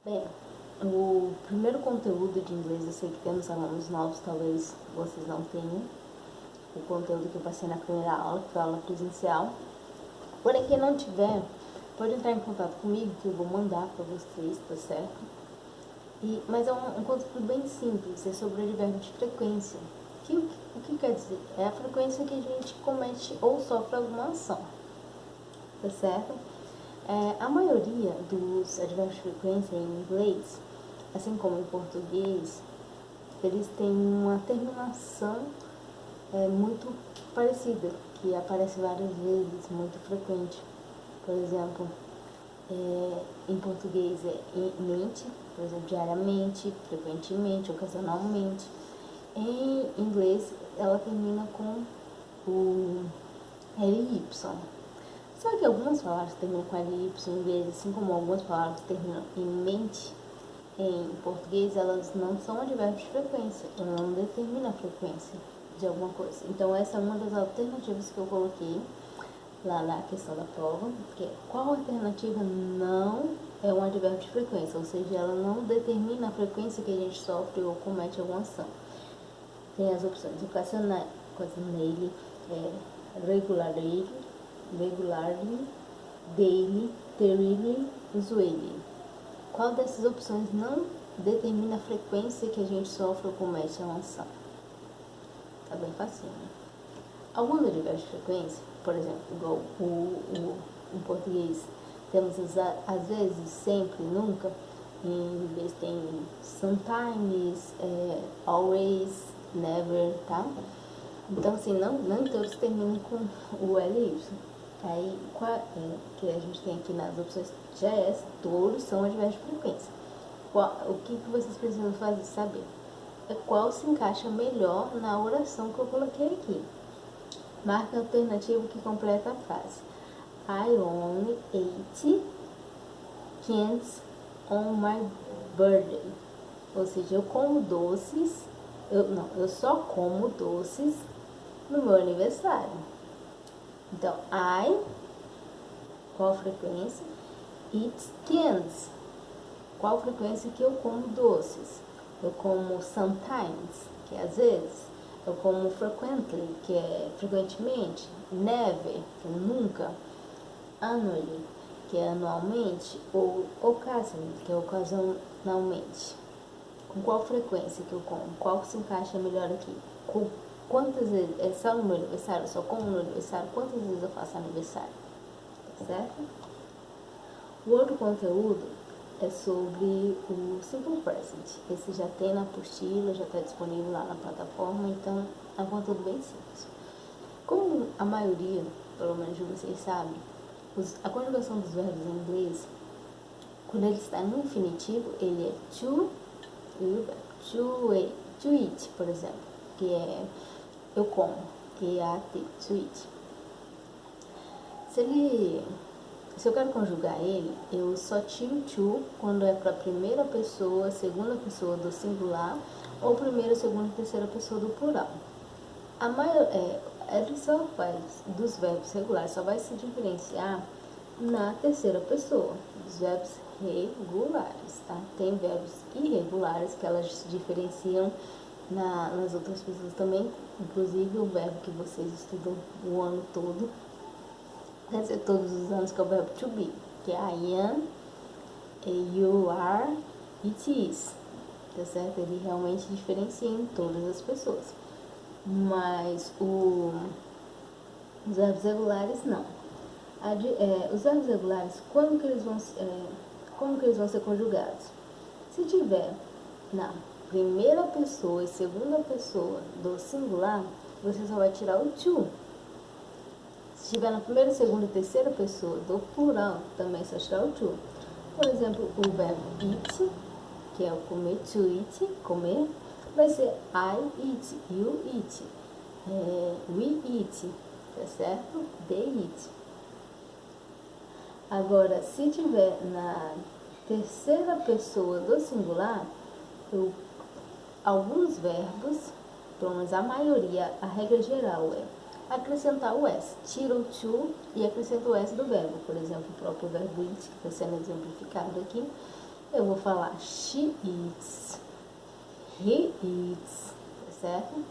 Bem, o primeiro conteúdo de inglês, eu sei que temos alunos novos, talvez vocês não tenham o conteúdo que eu passei na primeira aula, que foi a aula presencial. Porém, quem não tiver, pode entrar em contato comigo, que eu vou mandar para vocês, tá certo? Mas é um conteúdo bem simples, é sobre o advérbio de frequência. O que quer dizer? É a frequência que a gente comete ou sofre alguma ação, tá certo? A maioria dos advérbios de frequência em inglês, assim como em português, eles têm uma terminação muito parecida, que aparece várias vezes, muito frequente. Por exemplo, em português é mente, por exemplo, diariamente, frequentemente, ocasionalmente. Em inglês, ela termina com o LY. Só que algumas palavras terminam com LY em inglês, assim como algumas palavras terminam em mente em português, elas não são advérbios de frequência, ela não determina a frequência de alguma coisa. Então, essa é uma das alternativas que eu coloquei lá na questão da prova, que é qual alternativa não é um advérbio de frequência, ou seja, ela não determina a frequência que a gente sofre ou comete alguma ação. Tem as opções occasionally, regularly, daily, terribly, usually. Qual dessas opções não determina a frequência que a gente sofre ou comete uma ação? Tá bem facinho, né? Alguns advérbios de frequência, por exemplo, igual em português, temos às vezes, sempre, nunca. Em inglês tem sometimes, always, never, tá? Então, assim, não todos terminam com o LY. Aí, que a gente tem aqui nas opções GS, todos são advérbios de frequência. O que vocês precisam saber? É qual se encaixa melhor na oração que eu coloquei aqui. Marque a alternativa que completa a frase. I only ate candies on my birthday. Ou seja, eu como doces, eu só como doces no meu aniversário. Então, qual a frequência? Eat candies. Qual a frequência que eu como doces? Eu como sometimes, que é às vezes. Eu como frequently, que é frequentemente. Never, que é nunca. Annually, que é anualmente. Ou occasionally, que é ocasionalmente. Com qual frequência que eu como? Qual se encaixa melhor aqui? Quantas vezes? É só no meu aniversário? Só como no meu aniversário? Quantas vezes eu faço aniversário? Tá certo? O outro conteúdo é sobre o Simple Present. Esse já tem na apostila, já está disponível lá na plataforma, então é um conteúdo bem simples. Como a maioria, pelo menos de vocês sabem, a conjugação dos verbos em inglês, quando ele está no infinitivo, ele é to eat, por exemplo, que é eu como, que é to eat. Se eu quero conjugar ele, eu só tiro to quando é para a primeira pessoa, segunda pessoa do singular, ou primeira, segunda e terceira pessoa do plural. Ele só dos verbos regulares, só vai se diferenciar na terceira pessoa, dos verbos regulares, tá? Tem verbos irregulares que elas se diferenciam nas outras pessoas também, inclusive o verbo que vocês estudam o ano todo, quer dizer, todos os anos, que é o verbo to be, que é I am, you are, it is, tá certo? Ele realmente diferencia em todas as pessoas, mas os verbos regulares não. Os verbos regulares, como que eles vão ser conjugados? Se tiver na primeira pessoa e segunda pessoa do singular, você só vai tirar o to. Se estiver na primeira, segunda e terceira pessoa do plural, também só tirar o to. Por exemplo, o verbo eat, que é o comer, to eat, comer, vai ser I eat, you eat, we eat, tá certo? They eat. Agora, se tiver na terceira pessoa do singular, alguns verbos, pelo menos a maioria, a regra geral é acrescentar o S. Tira o to e acrescenta o S do verbo. Por exemplo, o próprio verbo it, que está sendo exemplificado aqui, eu vou falar she eats, he eats, tá certo?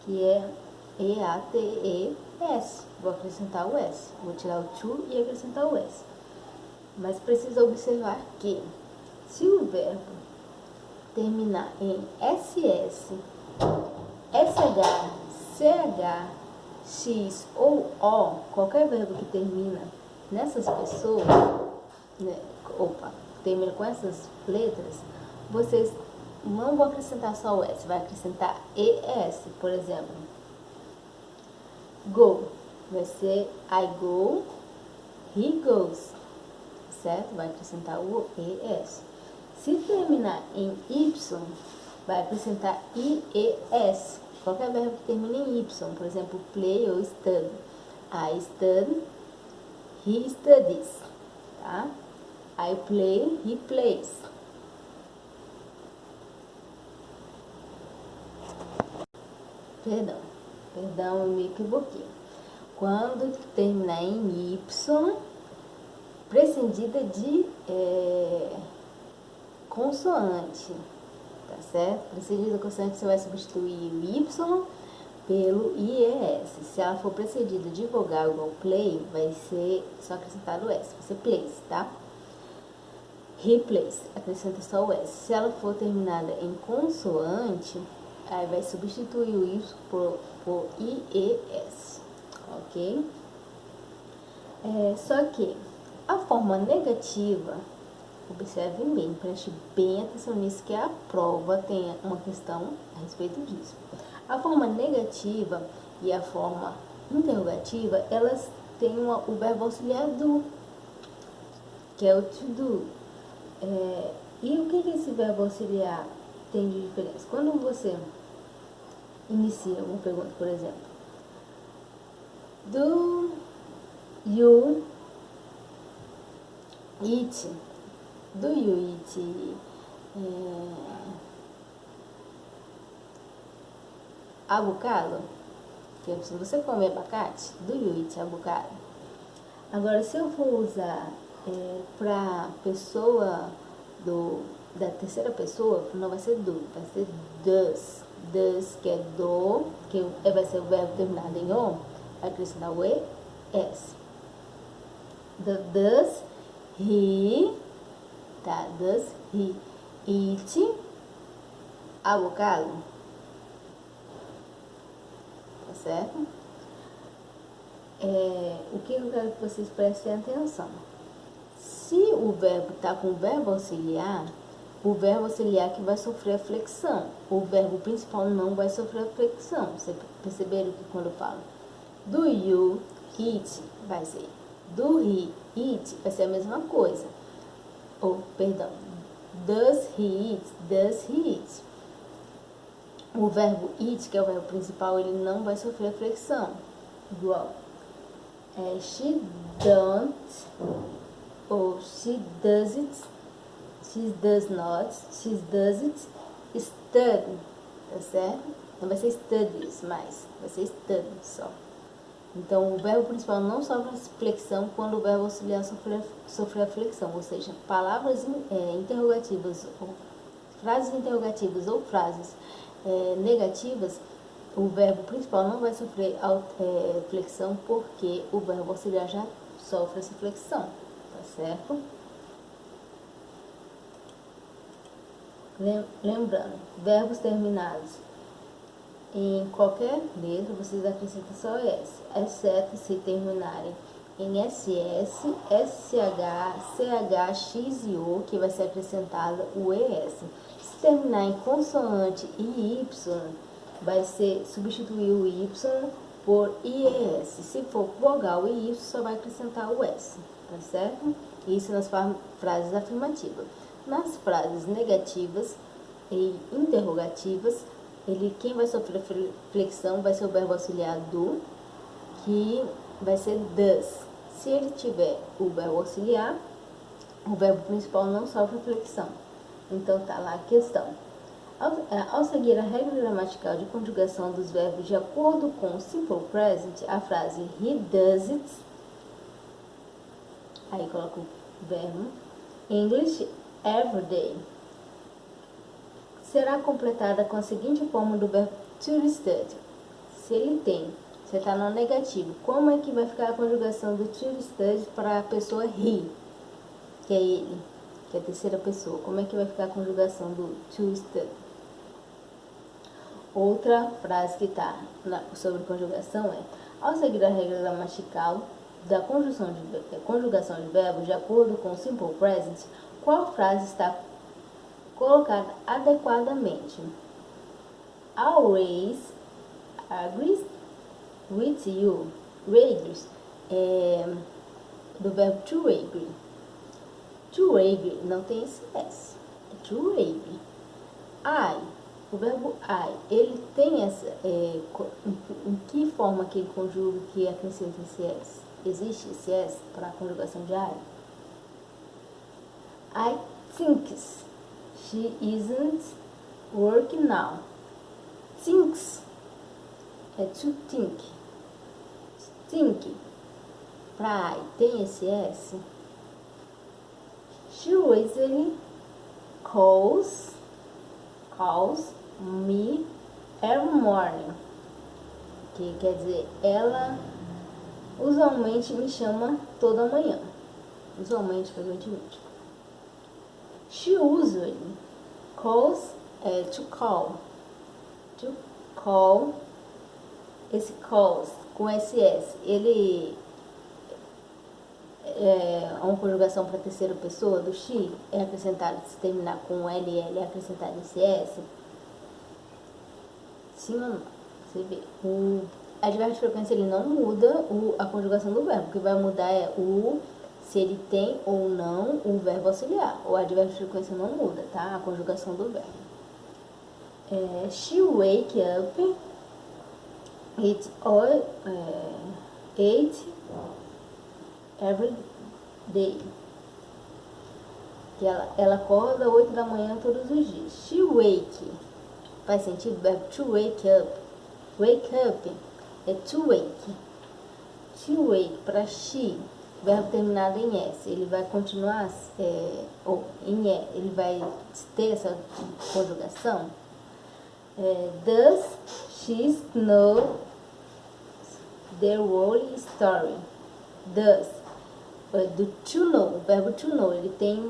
Que é E-A-T-E-S. Vou acrescentar o S. Vou tirar o to e acrescentar o S. Mas precisa observar que se o verbo terminar em SS, SH, CH, X ou O, qualquer verbo que termina nessas pessoas, né, termina com essas letras, vocês não vão acrescentar só o S, vai acrescentar ES, por exemplo. Go, vai ser I go, he goes, certo? Vai acrescentar o ES. Se terminar em Y, vai acrescentar IES. Qualquer verbo que termine em Y, por exemplo, play ou study. I study, he studies, tá? I play, he plays. Perdão, eu me equivoquei. Quando terminar em Y, precedida de consoante, tá certo? Precedida de consoante, você vai substituir o Y pelo IES. Se ela for precedida de vogal igual play, vai ser só acrescentado o S, vai ser plays, tá? Replace, acrescenta só o S. Se ela for terminada em consoante, aí vai substituir o Y por IES, ok? Só que a forma negativa, observem bem, preste bem atenção nisso, que a prova tem uma questão a respeito disso. A forma negativa e a forma interrogativa, elas têm o verbo auxiliar do, que é o to do. E o que esse verbo auxiliar tem de diferença? Quando você inicia uma pergunta, por exemplo, do you eat? Do you eat avocado? Que se você come abacate, do you eat avocado? Agora, se eu for usar para pessoa da terceira pessoa, não vai ser do, vai ser does. Does, que é do, que vai ser o verbo terminado em O, vai acrescentar o ES. Does he, tá? Does he eat avocado? Tá certo? O que eu quero que vocês prestem atenção? Se o verbo está com o verbo auxiliar que vai sofrer a flexão. O verbo principal não vai sofrer a flexão. Vocês perceberam que quando eu falo do you eat, vai ser do he eat, vai ser a mesma coisa. Does he eat? Does he eat? O verbo eat, que é o verbo principal, ele não vai sofrer a flexão. Igual. She don't, ou she does it, she does not, she does it, study, tá certo? Não vai ser studies mais, vai ser study só. Então, o verbo principal não sofre flexão quando o verbo auxiliar sofrer a flexão, ou seja, palavras interrogativas, ou frases interrogativas ou frases negativas, o verbo principal não vai sofrer flexão porque o verbo auxiliar já sofre essa flexão, tá certo? Lembrando, verbos terminados em qualquer letra, vocês acrescentam só S, exceto se terminarem em SS, SH, CH, X e O, que vai ser acrescentado o ES. Se terminar em consoante e Y, vai ser substituir o Y por IES. Se for vogal e Y, só vai acrescentar o S, tá certo? Isso nas frases afirmativas. Nas frases negativas e interrogativas, quem vai sofrer flexão vai ser o verbo auxiliar do, que vai ser does. Se ele tiver o verbo auxiliar, o verbo principal não sofre flexão. Então tá lá a questão. Ao seguir a regra gramatical de conjugação dos verbos de acordo com o simple present, a frase he does it, aí coloca o verbo English every day será completada com a seguinte forma do verbo to study. Se ele tem, você está no negativo, como é que vai ficar a conjugação do to study para a pessoa he, que é ele, que é a terceira pessoa? Como é que vai ficar a conjugação do to study? Outra frase que está sobre conjugação é: ao seguir a regra gramatical da conjugação de verbos de acordo com o simple present, qual frase está colocada adequadamente? Always agrees with you. Agrees do verbo to agree. To agree não tem esse S. É to agree. O verbo I, ele tem essa, em que forma que ele conjuga, que acrescenta esse S? Existe esse S para a conjugação de I thinks she isn't working now. Thinks é to think. Think para I tem esse S. She usually calls me every morning, que quer dizer, ela usualmente me chama toda manhã, usualmente, frequentemente. She usually calls, to call, esse calls com SS, ele é uma conjugação para a terceira pessoa do she, é acrescentado, se terminar com LL, é acrescentado esse S. Sim ou não? Você vê. O advérbio de frequência ele não muda a conjugação do verbo. O que vai mudar é se ele tem ou não o verbo auxiliar. O advérbio de frequência não muda, tá? A conjugação do verbo. She wake up eight every day. Que ela acorda 8 da manhã todos os dias. She wake. Faz sentido? O verbo to wake up. Wake up é to wake. To wake para she, verbo terminado em S. Ele vai continuar em E. Ele vai ter essa conjugação. Does she know the whole story? Does. Do to know, o verbo to know, ele tem,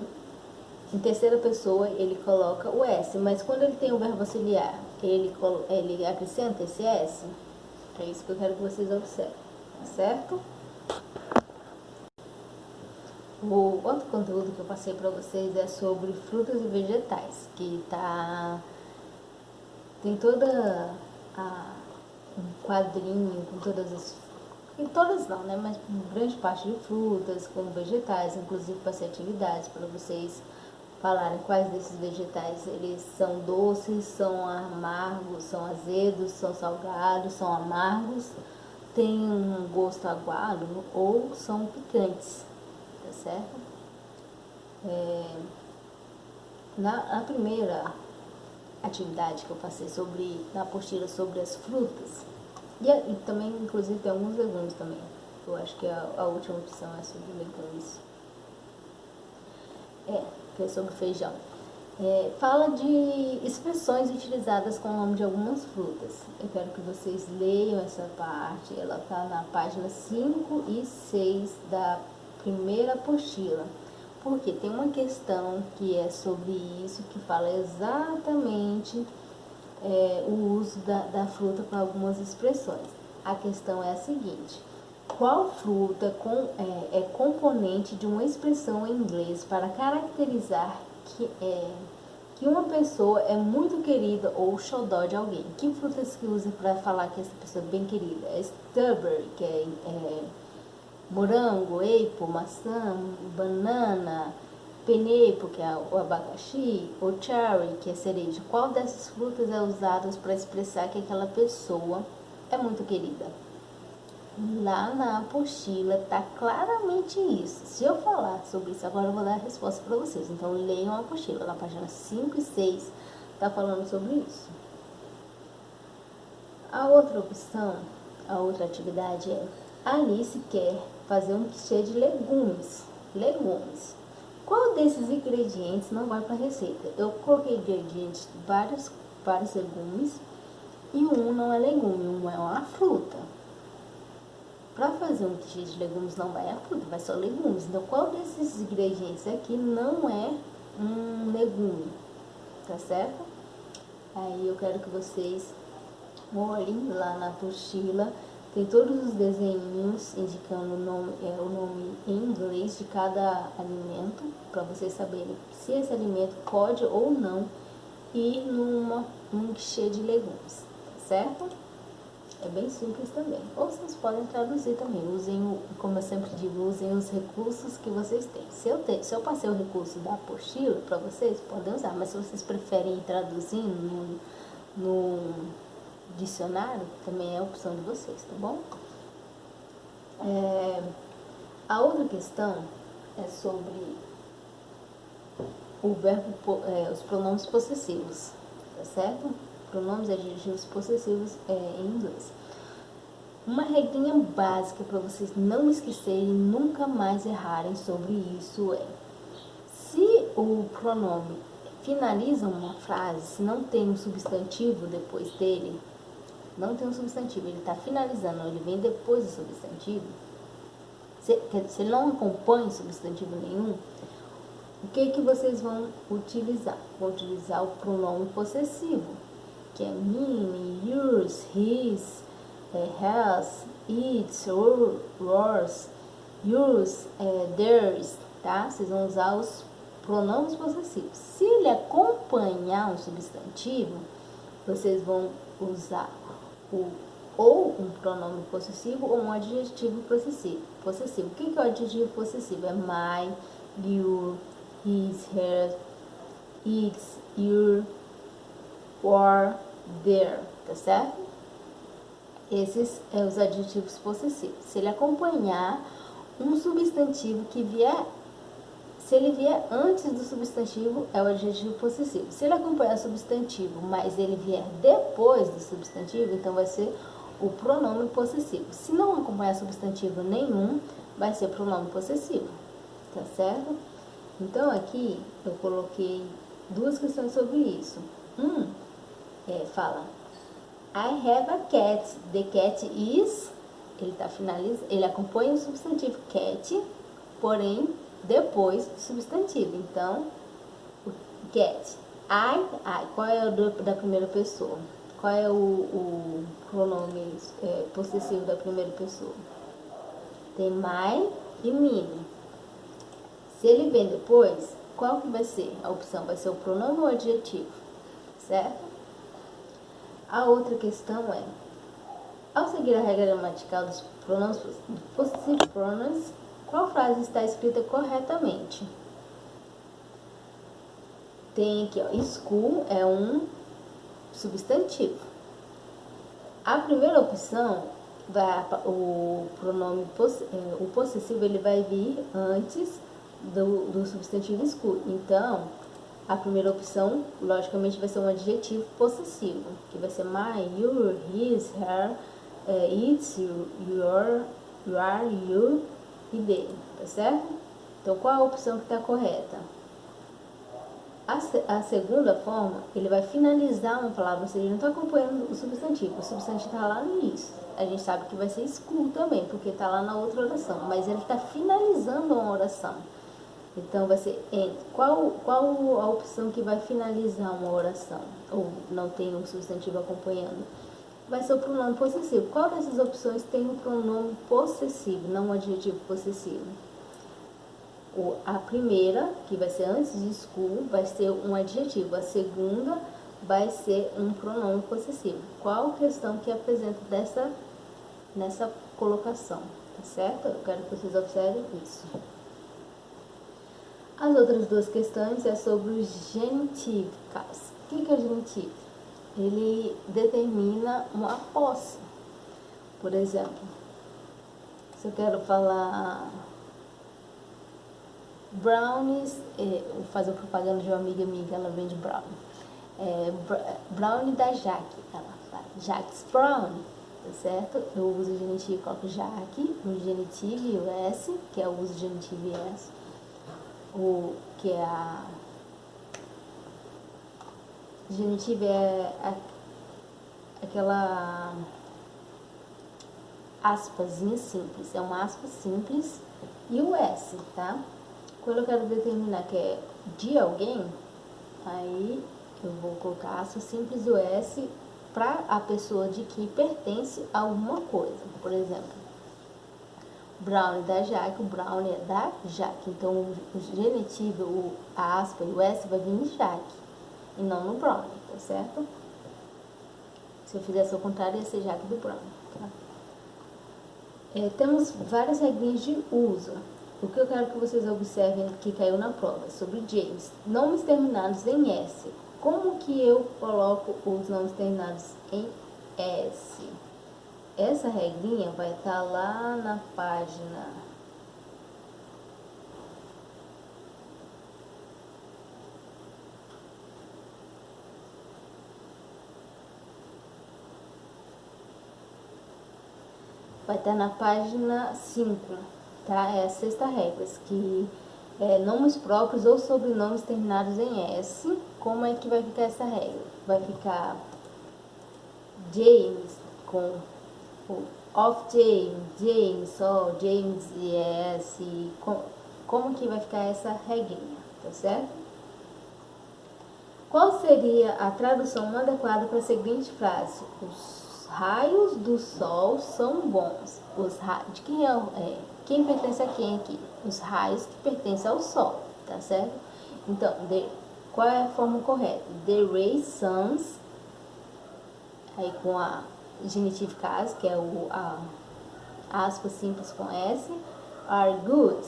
em terceira pessoa, ele coloca o S, mas quando ele tem o verbo auxiliar, ele acrescenta esse S. É isso que eu quero que vocês observem, tá certo? O outro conteúdo que eu passei para vocês é sobre frutas e vegetais, que tem toda um quadrinho com todas as, e todas não, né, mas grande parte de frutas, como vegetais, inclusive passei atividades para vocês falarem quais desses vegetais eles são doces, são amargos, são azedos, são salgados, são amargos, têm um gosto aguado ou são picantes, tá certo? Na primeira atividade que eu passei na apostila sobre as frutas, e também, inclusive, tem alguns legumes também. Eu acho que a última opção é sobre legumes. Que é sobre feijão. Fala de expressões utilizadas com o nome de algumas frutas. Eu quero que vocês leiam essa parte. Ela está na página 5 e 6 da primeira apostila. Porque tem uma questão que é sobre isso, que fala exatamente o uso da fruta para algumas expressões. A questão é a seguinte: qual fruta é componente de uma expressão em inglês para caracterizar que uma pessoa é muito querida ou xodó de alguém? Que frutas que usa para falar que essa pessoa é bem querida? É strawberry, que é morango, apple, maçã, banana, pineapple, que é o abacaxi, ou cherry, que é cereja. Qual dessas frutas é usada para expressar que aquela pessoa é muito querida? Lá na apostila está claramente isso. Se eu falar sobre isso agora, eu vou dar a resposta para vocês. Então, leiam a apostila. Na página 5 e 6 está falando sobre isso. A outra opção, a outra atividade é: Alice quer fazer um quiche de legumes. Qual desses ingredientes não vai para a receita? Eu coloquei ingredientes de vários legumes e um não é legume, um é uma fruta. Para fazer um quiche de legumes não vai a fruta, vai só legumes. Então, qual desses ingredientes aqui não é um legume? Tá certo? Aí eu quero que vocês olhem lá na apostila. Tem todos os desenhinhos indicando o nome em inglês de cada alimento, para vocês saberem se esse alimento pode ou não ir num quiche de legumes, tá certo? É bem simples também. Ou vocês podem traduzir também. Usem, como eu sempre digo, usem os recursos que vocês têm. Se eu passei o recurso da apostila para vocês, podem usar. Mas se vocês preferem ir traduzindo no dicionário, também é a opção de vocês, tá bom? A outra questão é sobre o verbo, os pronomes possessivos, tá certo? Pronomes e adjetivos possessivos em inglês. Uma regrinha básica para vocês não esquecerem e nunca mais errarem sobre isso é: se o pronome finaliza uma frase, se não tem um substantivo depois dele, não tem um substantivo, ele está finalizando, ele vem depois do substantivo, se ele não acompanha substantivo nenhum, o que vocês vão utilizar? Vão utilizar o pronome possessivo, que é mine, yours, his, has, its, yours, theirs, tá? Vocês vão usar os pronomes possessivos. Se ele acompanhar um substantivo, vocês vão usar ou um pronome possessivo ou um adjetivo possessivo. O que é o adjetivo possessivo? É my, your, his, her, its, your, or, their, tá certo? Esses são os adjetivos possessivos. Se ele acompanhar um substantivo que vier, se ele vier antes do substantivo, é o adjetivo possessivo. Se ele acompanhar o substantivo, mas ele vier depois do substantivo, então vai ser o pronome possessivo. Se não acompanhar substantivo nenhum, vai ser pronome possessivo, tá certo? Então aqui eu coloquei duas questões sobre isso. Fala: I have a cat. The cat is. Ele acompanha o substantivo cat, porém depois do substantivo. Então, o cat. I. Qual é o da primeira pessoa? Qual é o pronome possessivo da primeira pessoa? Tem my e mine. Se ele vem depois, qual que vai ser a opção? Vai ser o pronome ou o adjetivo? Certo? A outra questão é: ao seguir a regra gramatical dos pronomes possessive pronouns, qual frase está escrita corretamente? Tem aqui, ó, school é um substantivo. A primeira opção, o pronome o possessivo, ele vai vir antes do substantivo school. Então, a primeira opção, logicamente, vai ser um adjetivo possessivo, que vai ser my, your, his, her, its, your, you e they, tá certo? Então, qual a opção que está correta? A segunda forma, ele vai finalizar uma palavra, ou seja, ele não está acompanhando o substantivo está lá no início. A gente sabe que vai ser school também, porque está lá na outra oração, mas ele está finalizando uma oração. Então, vai ser qual a opção que vai finalizar uma oração, ou não tem um substantivo acompanhando? Vai ser o pronome possessivo. Qual dessas opções tem um pronome possessivo, não um adjetivo possessivo? A primeira, que vai ser antes de school, vai ser um adjetivo. A segunda vai ser um pronome possessivo. Qual questão que apresenta nessa colocação? Tá certo? Eu quero que vocês observem isso. As outras duas questões é sobre os genitivos. O que é genitivo? Ele determina uma posse. Por exemplo, se eu quero falar brownies, vou fazer propaganda de uma amiga minha, ela vende brownie. Brownie da Jaque, ela fala Jaque's Brownie, tá certo? Eu uso o genitivo, coloco Jaque, o genitivo e o S, que é o uso genitivo e S. que é a genitiva aquela aspazinha simples, é uma aspa simples e o S, tá? Quando eu quero determinar que é de alguém, aí eu vou colocar aspa simples e o S para a pessoa de que pertence a alguma coisa. Por exemplo, Brownie da Jaque, o Brownie é da Jaque. Então, o genitivo, a aspa e o S vai vir em Jaque e não no Brownie, tá certo? Se eu fizesse ao contrário, ia ser Jaque do Brownie, tá? Temos várias regrinhas de uso. O que eu quero que vocês observem que caiu na prova sobre James. Nomes terminados em S. Como que eu coloco os nomes terminados em S? Essa regrinha vai estar lá na página vai estar na página 5, tá? É a sexta regra, que nomes próprios ou sobrenomes terminados em S. Como é que vai ficar essa regra? Vai ficar James com of James, James só, James e S. Como que vai ficar essa regrinha, tá certo? Qual seria a tradução adequada para a seguinte frase? Os raios do sol são bons. Os raios de quem pertence a quem aqui? Os raios que pertencem ao sol, tá certo? Então, qual é a forma correta? The rays suns, aí com a genitivo case, que é a aspa simples com S, are good.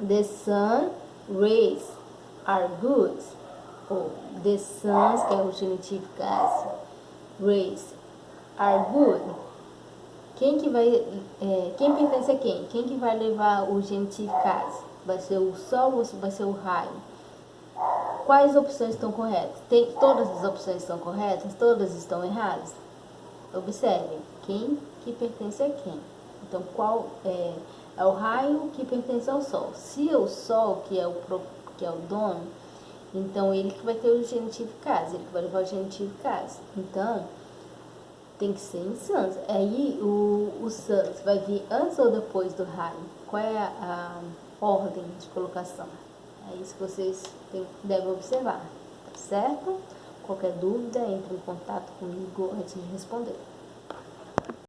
The sun rays are good. Ou the suns, que é o genitivo case, rays are good. Quem pertence a quem? Quem que vai levar o genitivo case? Vai ser o sol ou vai ser o raio? Quais opções estão corretas? Todas as opções estão corretas? Todas estão erradas? Observem, quem que pertence a quem? Então, qual é o raio que pertence ao sol? Se é o sol, que é o dono, então ele que vai ter o genitivo case, ele que vai levar o genitivo case. Então, tem que ser em suns. Aí, o suns vai vir antes ou depois do raio? Qual é a ordem de colocação? É isso que vocês devem observar, tá certo? Qualquer dúvida, entre em contato comigo antes de responder.